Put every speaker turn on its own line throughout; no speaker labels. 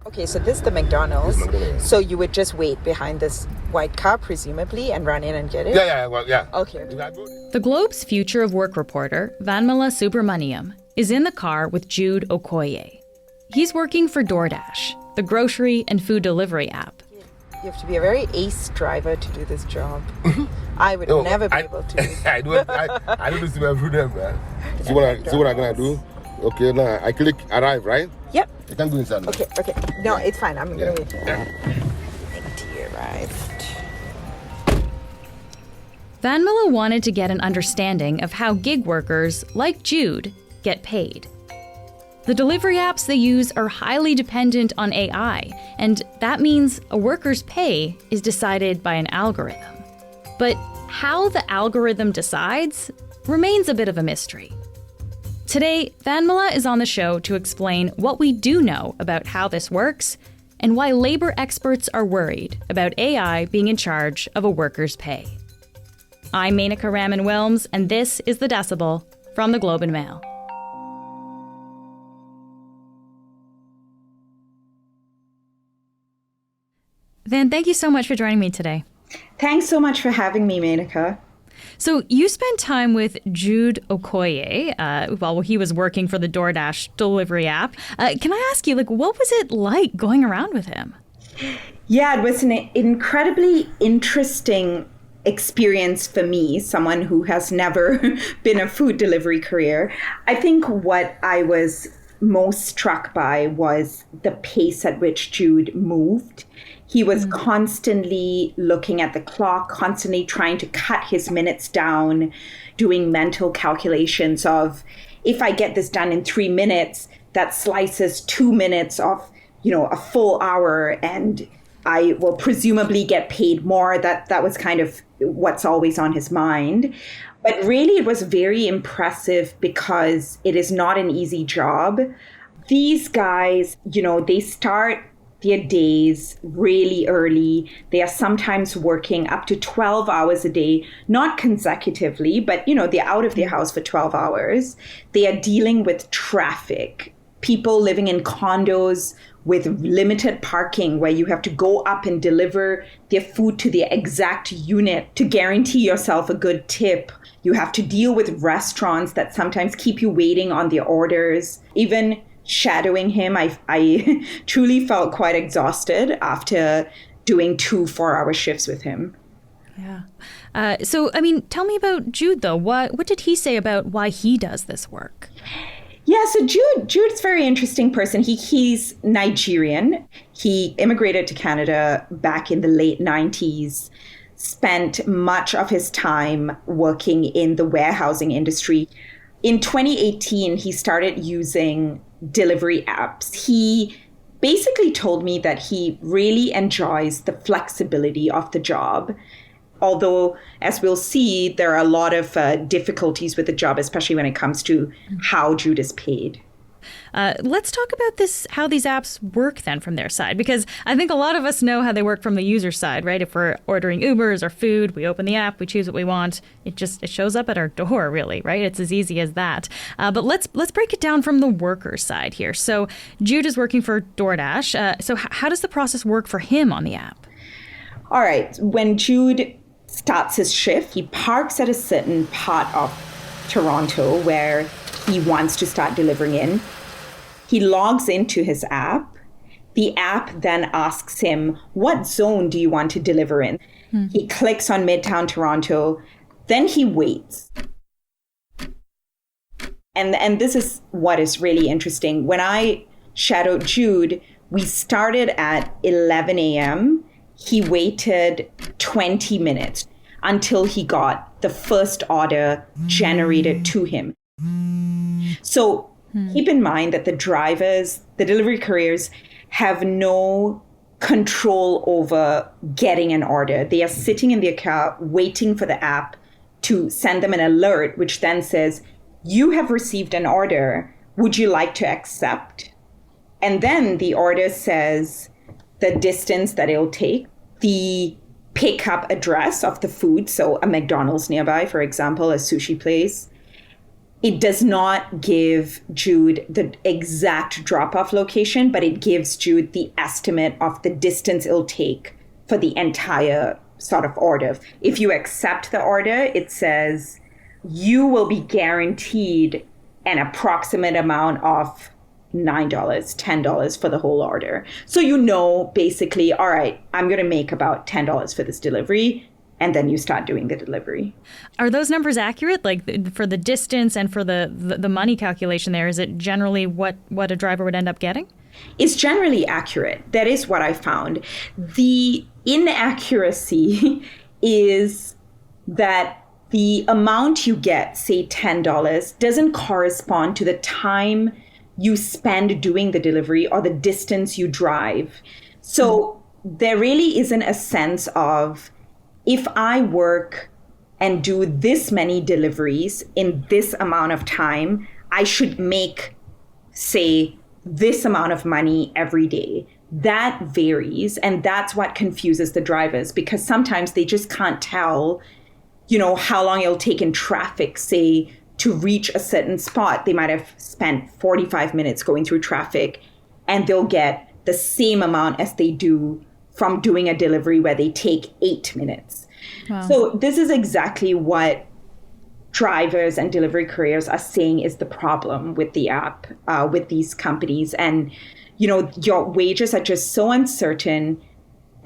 Okay, so this is the McDonald's.
This is McDonald's.
So you would just wait behind this white car, presumably, and run in and get it?
Yeah.
Okay.
The Globe's Future of Work reporter, Vanmala Subramaniam, is in the car with Jude Okoye. He's working for DoorDash, the grocery and food delivery app.
You have to be a very ace driver to do this job. I would never be able to.
I do this every day, man. See what I'm gonna do? Okay, now I click arrive, right?
Yep.
I can go inside now.
Okay. No, it's fine. I'm gonna wait here.
Yeah.
Empty arrived.
Vanmala wanted to get an understanding of how gig workers, like Jude, get paid. The delivery apps they use are highly dependent on AI, and that means a worker's pay is decided by an algorithm. But how the algorithm decides remains a bit of a mystery. Today, Vanmala is on the show to explain what we do know about how this works and why labor experts are worried about AI being in charge of a worker's pay. I'm Menaka Raman-Wilms, and this is The Decibel from the Globe and Mail. Van, thank you so much for joining me today.
Thanks so much for having me, Menaka.
So you spent time with Jude Okoye while he was working for the DoorDash delivery app. Can I ask you, what was it like going around with him?
Yeah, it was an incredibly interesting experience for me, someone who has never been a food delivery career. I think what I was most struck by was the pace at which Jude moved. He was constantly looking at the clock, constantly trying to cut his minutes down, doing mental calculations of, if I get this done in 3 minutes, that slices 2 minutes off, a full hour, and I will presumably get paid more. That was kind of what's always on his mind. But really, it was very impressive because it is not an easy job. These guys, they start their days really early. They are sometimes working up to 12 hours a day, not consecutively, but, they're out of their house for 12 hours. They are dealing with traffic, people living in condos with limited parking where you have to go up and deliver their food to the exact unit to guarantee yourself a good tip. You have to deal with restaurants that sometimes keep you waiting on their orders. Even shadowing him, I truly felt quite exhausted after doing 2 4-hour shifts with him.
Yeah. So tell me about Jude, though. What did he say about why he does this work?
Yeah, so Jude's a very interesting person. He's Nigerian. He immigrated to Canada back in the late 90s, spent much of his time working in the warehousing industry. In 2018, he started using delivery apps. He basically told me that he really enjoys the flexibility of the job. Although, as we'll see, there are a lot of difficulties with the job, especially when it comes to how Jude is paid.
Let's talk about how these apps work then from their side, because I think a lot of us know how they work from the user side, right? If we're ordering Ubers or food, we open the app, we choose what we want. It shows up at our door, really, right? It's as easy as that. But let's break it down from the worker side here. So Jude is working for DoorDash. So how does the process work for him on the app?
All right. When Jude starts his shift, he parks at a certain part of Toronto where he wants to start delivering in. He logs into his app. The app then asks him, what zone do you want to deliver in? He clicks on Midtown Toronto. Then he waits. And this is what is really interesting. When I shadowed Jude, we started at 11 a.m. He waited 20 minutes until he got the first order generated to him. So keep in mind that the delivery couriers, have no control over getting an order. They are sitting in their car waiting for the app to send them an alert, which then says, you have received an order. Would you like to accept? And then the order says the distance that it'll take, the pickup address of the food, so a McDonald's nearby, for example, a sushi place, it does not give Jude the exact drop-off location, but it gives Jude the estimate of the distance it'll take for the entire sort of order. If you accept the order, it says you will be guaranteed an approximate amount of $9, $10 for the whole order. So you know, basically, all right, I'm going to make about $10 for this delivery. And then you start doing the delivery.
Are those numbers accurate? Like for the distance and for the money calculation there, is it generally what a driver would end up getting?
It's generally accurate. That is what I found. The inaccuracy is that the amount you get, say $10, doesn't correspond to the time you spend doing the delivery or the distance you drive. So there really isn't a sense of, if I work and do this many deliveries in this amount of time, I should make, say, this amount of money every day. That varies, and that's what confuses the drivers, because sometimes they just can't tell, how long it'll take in traffic, say, to reach a certain spot. They might have spent 45 minutes going through traffic, and they'll get the same amount as they do from doing a delivery where they take 8 minutes. Wow. So this is exactly what drivers and delivery couriers are saying is the problem with the app, with these companies. And, your wages are just so uncertain.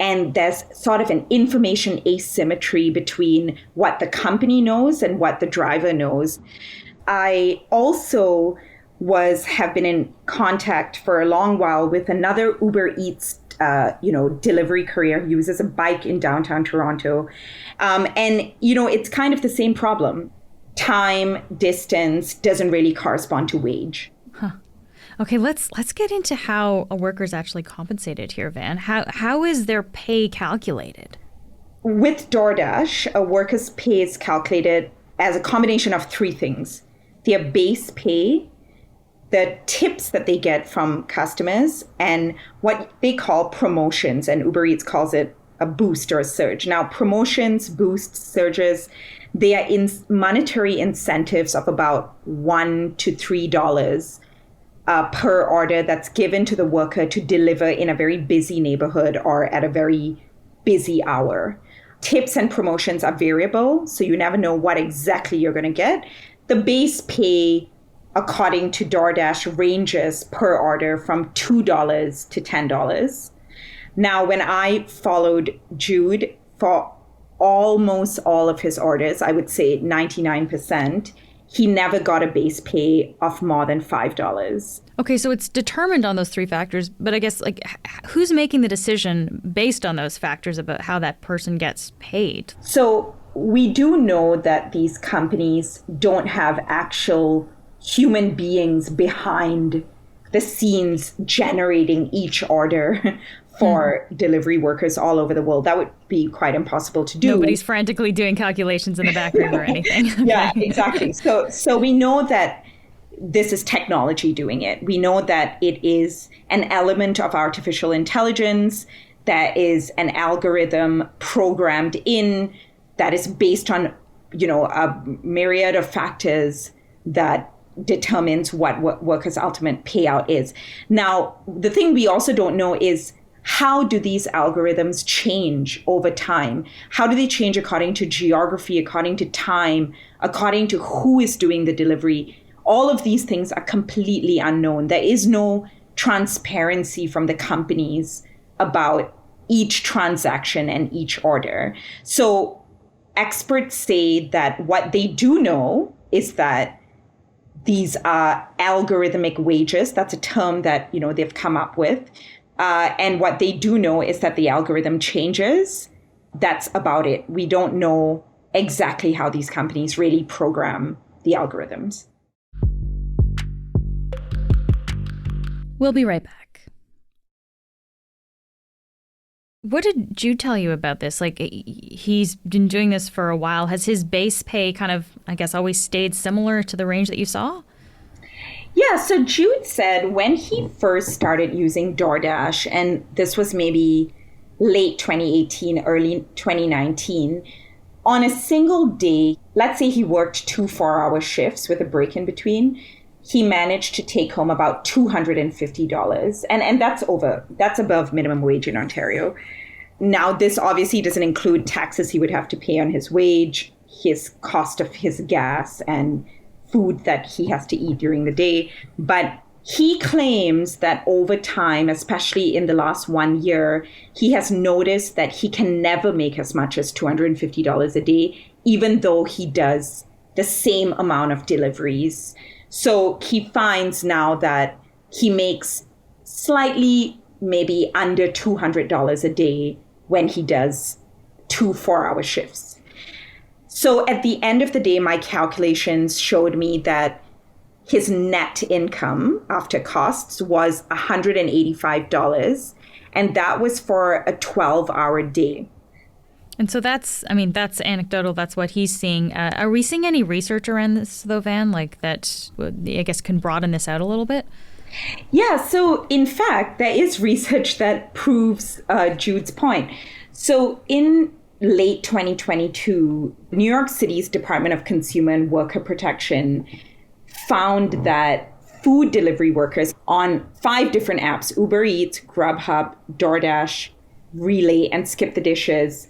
And there's sort of an information asymmetry between what the company knows and what the driver knows. I also have been in contact for a long while with another Uber Eats delivery courier who uses a bike in downtown Toronto. It's kind of the same problem. Time, distance doesn't really correspond to wage.
Huh. Okay, let's get into how a worker is actually compensated here, Van. How is their pay calculated?
With DoorDash, a worker's pay is calculated as a combination of three things: their base pay, the tips that they get from customers, and what they call promotions. And Uber Eats calls it a boost or a surge. Now, promotions, boosts, surges, they are in monetary incentives of about $1 to $3 per order that's given to the worker to deliver in a very busy neighborhood or at a very busy hour. Tips and promotions are variable, so you never know what exactly you're going to get. The base pay, according to DoorDash, ranges per order from $2 to $10. Now, when I followed Jude for almost all of his orders, I would say 99%, he never got a base pay of more than $5.
Okay, so it's determined on those three factors, but I guess who's making the decision based on those factors about how that person gets paid?
So we do know that these companies don't have actual human beings behind the scenes generating each order for delivery workers all over the world. That would be quite impossible to do.
Nobody's frantically doing calculations in the back room or anything.
Yeah, exactly. So we know that this is technology doing it. We know that it is an element of artificial intelligence, that is an algorithm programmed in, that is based on, a myriad of factors that determines what workers' ultimate payout is. Now, the thing we also don't know is, how do these algorithms change over time? How do they change according to geography, according to time, according to who is doing the delivery? All of these things are completely unknown. There is no transparency from the companies about each transaction and each order. So experts say that what they do know is that these are algorithmic wages. That's a term that, they've come up with. And what they do know is that the algorithm changes. That's about it. We don't know exactly how these companies really program the algorithms.
We'll be right back. What did Jude tell you about this? He's been doing this for a while. Has his base pay kind of, always stayed similar to the range that you saw?
Yeah, so Jude said when he first started using DoorDash, and this was maybe late 2018, early 2019, on a single day, let's say he worked 2 4-hour shifts with a break in between, he managed to take home about $250. And that's above minimum wage in Ontario. Now, this obviously doesn't include taxes he would have to pay on his wage, his cost of his gas, and food that he has to eat during the day. But he claims that over time, especially in the last 1 year, he has noticed that he can never make as much as $250 a day, even though he does the same amount of deliveries. So he finds now that he makes slightly, maybe under $200 a day when he does 2 4-hour shifts. So at the end of the day, my calculations showed me that his net income after costs was $185, and that was for a 12-hour day.
And so that's anecdotal. That's what he's seeing. Are we seeing any research around this, though, Van, like that, I guess, can broaden this out a little bit?
Yeah, so in fact, there is research that proves Jude's point. So in late 2022, New York City's Department of Consumer and Worker Protection found that food delivery workers on 5 different apps, Uber Eats, Grubhub, DoorDash, Relay, and Skip the Dishes,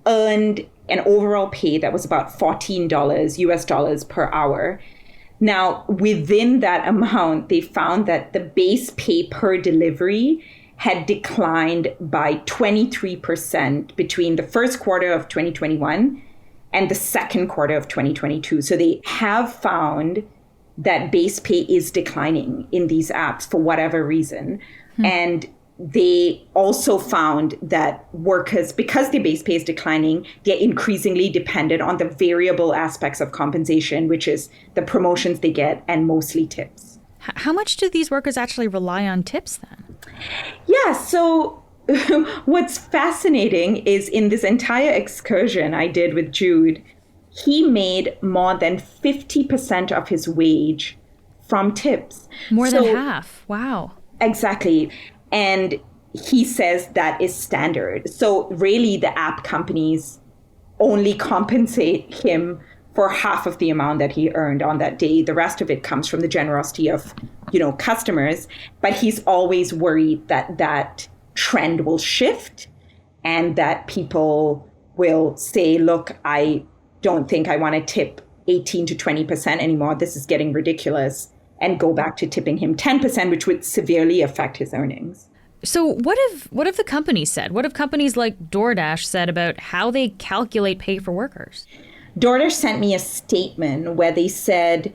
earned an overall pay that was about $14 US dollars per hour. Now, within that amount, they found that the base pay per delivery had declined by 23% between the first quarter of 2021 and the second quarter of 2022. So they have found that base pay is declining in these apps for whatever reason. And they also found that workers, because their base pay is declining, they're increasingly dependent on the variable aspects of compensation, which is the promotions they get and mostly tips.
How much do these workers actually rely on tips then?
Yeah, so what's fascinating is in this entire excursion I did with Jude, he made more than 50% of his wage from tips.
More than half. Wow.
Exactly. And he says that is standard. So really the app companies only compensate him for half of the amount that he earned on that day. The rest of it comes from the generosity of, customers. But he's always worried that that trend will shift and that people will say, look, I don't think I want to tip 18 to 20% anymore. This is getting ridiculous. And go back to tipping him 10%, which would severely affect his earnings.
So what have the companies said? What have companies like DoorDash said about how they calculate pay for workers?
DoorDash sent me a statement where they said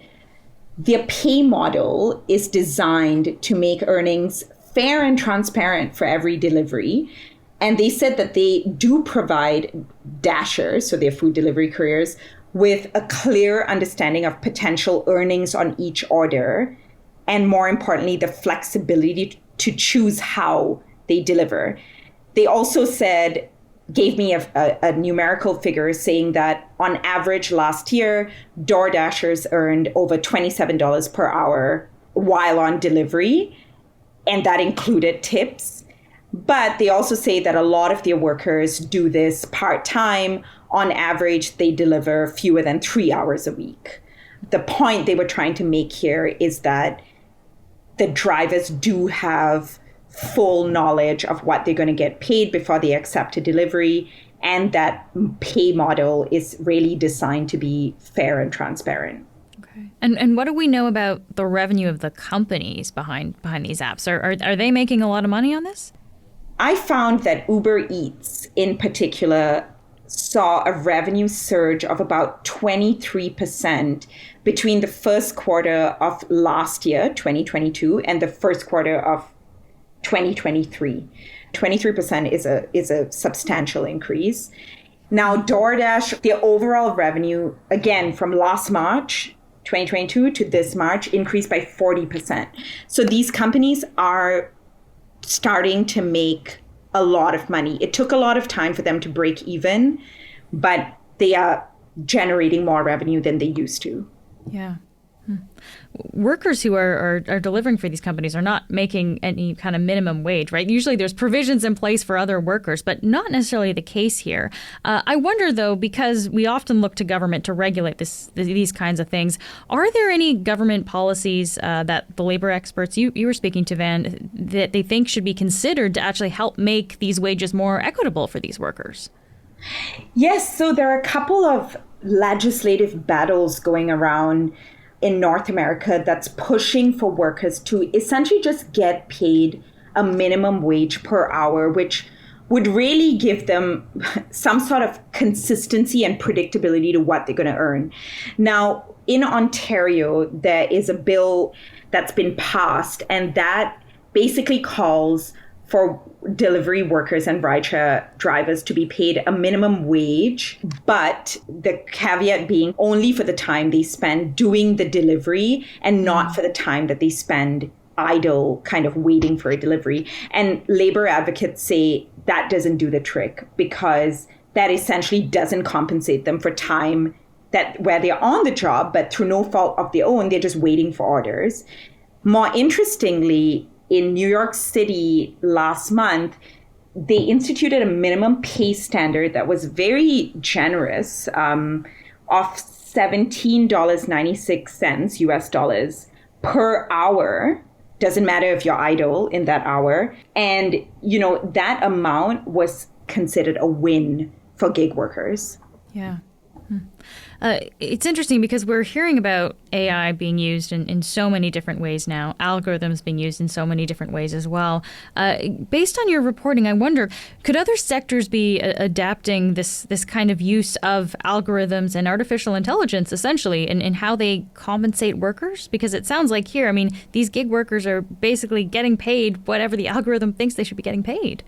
their pay model is designed to make earnings fair and transparent for every delivery. And they said that they do provide dashers, so their food delivery couriers, with a clear understanding of potential earnings on each order, and more importantly, the flexibility to choose how they deliver. They also gave me a numerical figure saying that on average last year, DoorDashers earned over $27 per hour while on delivery, and that included tips. But they also say that a lot of their workers do this part-time. On average, they deliver fewer than 3 hours a week. The point they were trying to make here is that the drivers do have full knowledge of what they're going to get paid before they accept a delivery, and that pay model is really designed to be fair and transparent.
Okay. And what do we know about the revenue of the companies behind these apps? Are they making a lot of money on this?
I found that Uber Eats in particular saw a revenue surge of about 23% between the first quarter of last year, 2022, and the first quarter of 2023. 23% is a substantial increase. Now, DoorDash, their overall revenue, again, from last March, 2022 to this March, increased by 40%. So these companies are starting to make a lot of money. It took a lot of time for them to break even, but they are generating more revenue than they used to.
Yeah. workers who are delivering for these companies are not making any kind of minimum wage, right? Usually there's provisions in place for other workers, but not necessarily the case here. I wonder, though, because we often look to government to regulate these kinds of things, are there any government policies that the labor experts you were speaking to, Van, that they think should be considered to actually help make these wages more equitable for these workers?
Yes, so there are a couple of legislative battles going around in North America that's pushing for workers to essentially just get paid a minimum wage per hour, which would really give them some sort of consistency and predictability to what they're going to earn. Now, in Ontario, there is a bill that's been passed, and that basically calls for delivery workers and rideshare drivers to be paid a minimum wage, but the caveat being only for the time they spend doing the delivery and not for the time that they spend idle, kind of waiting for a delivery. And labor advocates say that doesn't do the trick, because that essentially doesn't compensate them for time that where they're on the job, but through no fault of their own, they're just waiting for orders. More interestingly, in New York City last month, they instituted a minimum pay standard that was very generous, of $17.96 US dollars per hour. Doesn't matter if you're idle in that hour. And, that amount was considered a win for gig workers.
Yeah. It's interesting because we're hearing about AI being used in so many different ways now, algorithms being used in so many different ways as well. Based on your reporting, I wonder, could other sectors be adapting this kind of use of algorithms and artificial intelligence, essentially, in how they compensate workers? Because it sounds like here, these gig workers are basically getting paid whatever the algorithm thinks they should be getting paid.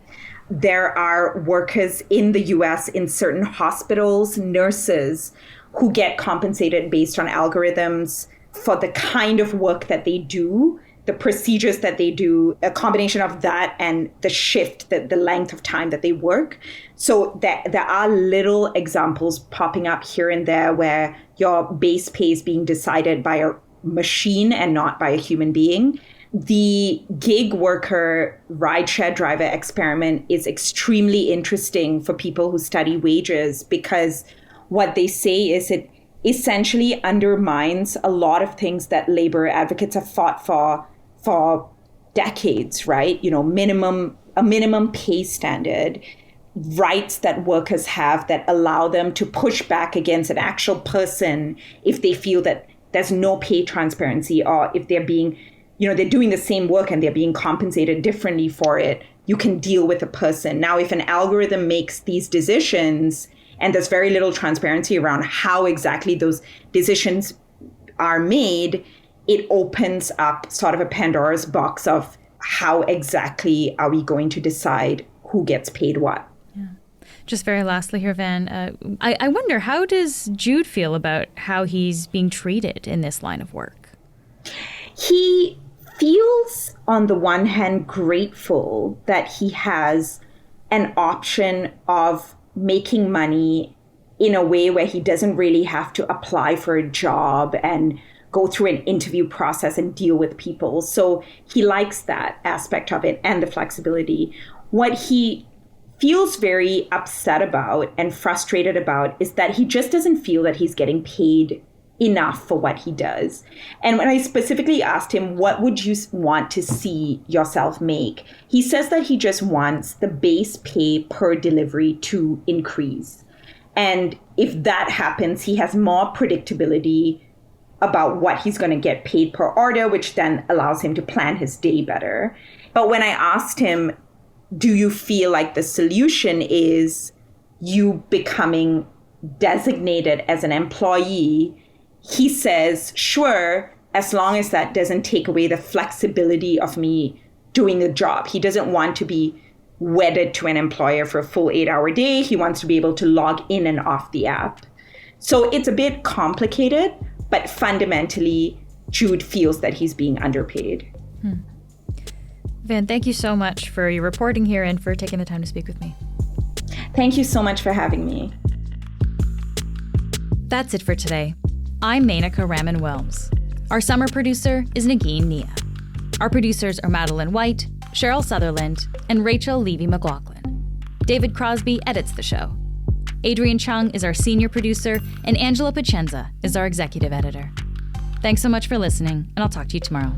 There are workers in the US in certain hospitals, nurses, who get compensated based on algorithms for the kind of work that they do, the procedures that they do, a combination of that and the shift, the length of time that they work. So there are little examples popping up here and there where your base pay is being decided by a machine and not by a human being. The gig worker rideshare driver experiment is extremely interesting for people who study wages, because what they say is it essentially undermines a lot of things that labor advocates have fought for decades, right? A minimum pay standard, rights that workers have that allow them to push back against an actual person if they feel that there's no pay transparency, or if they're being, they're doing the same work and they're being compensated differently for it. You can deal with a person. Now, if an algorithm makes these decisions and there's very little transparency around how exactly those decisions are made, it opens up sort of a Pandora's box of how exactly are we going to decide who gets paid what.
Yeah. Just very lastly here, Van, I wonder, how does Jude feel about how he's being treated in this line of work?
He feels, on the one hand, grateful that he has an option of making money in a way where he doesn't really have to apply for a job and go through an interview process and deal with people. So he likes that aspect of it and the flexibility. What he feels very upset about and frustrated about is that he just doesn't feel that he's getting paid enough for what he does. And when I specifically asked him, what would you want to see yourself make? He says that he just wants the base pay per delivery to increase. And if that happens, he has more predictability about what he's going to get paid per order, which then allows him to plan his day better. But when I asked him, do you feel like the solution is you becoming designated as an employee? He says, sure, as long as that doesn't take away the flexibility of me doing the job. He doesn't want to be wedded to an employer for a full 8-hour day. He wants to be able to log in and off the app. So it's a bit complicated, but fundamentally, Jude feels that he's being underpaid.
Van, thank you so much for your reporting here and for taking the time to speak with me.
Thank you so much for having me.
That's it for today. I'm Menaka Raman-Welms. Our summer producer is Nagin Nia. Our producers are Madeline White, Cheryl Sutherland, and Rachel Levy-McLaughlin. David Crosby edits the show. Adrian Chung is our senior producer, and Angela Pacenza is our executive editor. Thanks so much for listening, and I'll talk to you tomorrow.